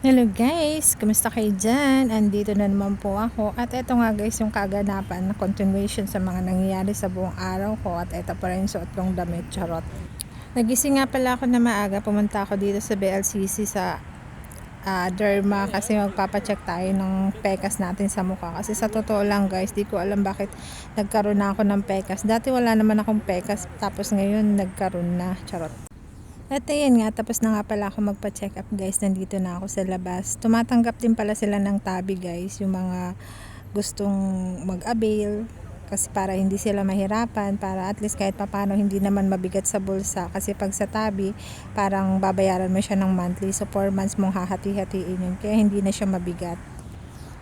Hello guys! Kumusta kayo dyan? Andito na naman po ako. At eto nga guys yung kaganapan na continuation sa mga nangyayari sa buong araw ko. At eto pa rin suot kong damit, charot. Nagising nga pala ako na maaga. Pumunta ako dito sa BLCC sa Derma kasi magpapacheck tayo ng pekas natin sa mukha. Kasi sa totoo lang guys, di ko alam bakit nagkaroon na ako ng pekas. Dati wala naman akong pekas, tapos ngayon nagkaroon na, charot. At ayan nga, tapos na nga pala ako magpa-check up guys. Nandito na ako sa labas. Tumatanggap din pala sila ng tabi guys. Yung mga gustong mag-avail. Kasi para hindi sila mahirapan. Para at least kahit papano hindi naman mabigat sa bulsa. Kasi pag sa tabi, parang babayaran mo siya ng monthly. So 4 months mong hahati-hatiin yun. Kaya hindi na siya mabigat.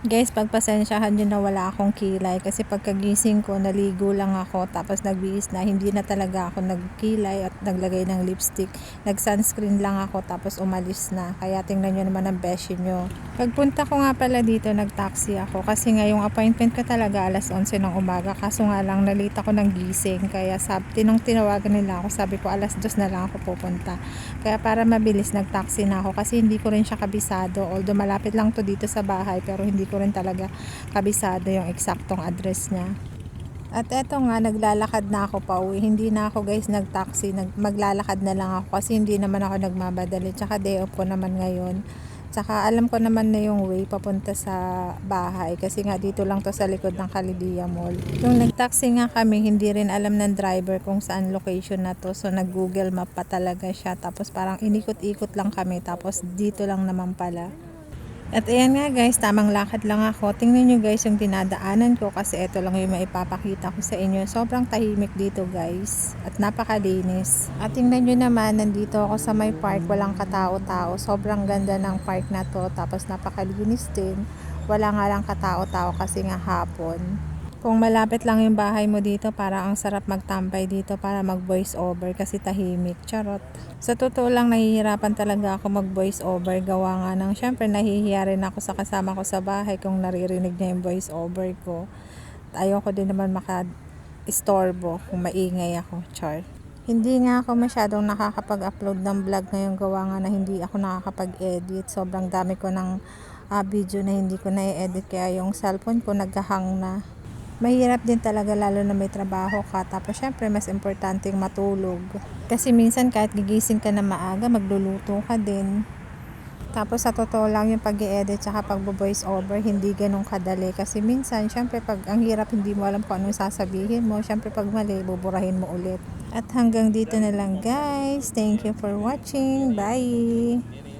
Guys, pagpasensyahan nyo na wala akong kilay kasi pagkagising ko, naligo lang ako tapos nagbihis na, hindi na talaga ako nagkilay at naglagay ng lipstick. Nag-sunscreen lang ako tapos umalis na. Kaya tingnan nyo naman ang beshi nyo. Pagpunta ko nga pala dito, nag-taxi ako kasi nga yung appointment ko talaga alas 11 ng umaga. Kaso nga lang, nalita ako ng gising. Kaya tinawagan nila ako, sabi ko alas 2 na lang ako pupunta. Kaya para mabilis, nag-taxi na ako kasi hindi ko rin siya kabisado. Although malapit lang to dito sa bahay pero hindi ko rin talaga kabisado yung eksaktong address niya. At eto nga, naglalakad na ako pa uwi. Hindi na ako guys nag-taxi, maglalakad na lang ako kasi hindi naman ako nagmamadali. Tsaka day off ko naman ngayon. Tsaka alam ko naman na yung way papunta sa bahay kasi nga dito lang to sa likod ng Kalidia Mall. Yung nag-taxi nga kami, hindi rin alam ng driver kung saan location na to. So nag-Google Map pa talaga siya. Tapos parang inikot-ikot lang kami. Tapos dito lang naman pala. At ayan nga guys, tamang lakad lang ako. Tingnan nyo guys yung dinadaanan ko kasi ito lang yung maipapakita ko sa inyo. Sobrang tahimik dito guys at napakalinis. At tingnan nyo naman, nandito ako sa may park, walang katao-tao. Sobrang ganda ng park na to, tapos napakalinis din. Wala nga lang katao-tao kasi nga hapon. Kung malapit lang yung bahay mo dito, parang ang sarap magtambay dito para mag voice over kasi tahimik, charot. Sa totoo lang, nahihirapan talaga ako mag voice over. Gawa nga ng syempre nahihiya rin ako sa kasama ko sa bahay kung naririnig niya yung voice over ko. Ayoko din naman maka-istorbo kung maingay ako, char. Hindi nga ako masyadong nakakapag-upload ng vlog ngayon, gawa nga na hindi ako nakakapag-edit. Sobrang dami ko ng video na hindi ko na-edit kaya yung cellphone ko naghahang na. Mahirap din talaga lalo na may trabaho ka. Tapos syempre mas importanteng matulog. Kasi minsan kahit gigising ka na maaga, magluluto ka din. Tapos sa totoo lang yung pag-i-edit tsaka pag-voice over, hindi ganun kadali. Kasi minsan, syempre pag ang hirap hindi mo alam kung anong sasabihin mo. Syempre pag mali, buburahin mo ulit. At hanggang dito na lang guys. Thank you for watching. Bye!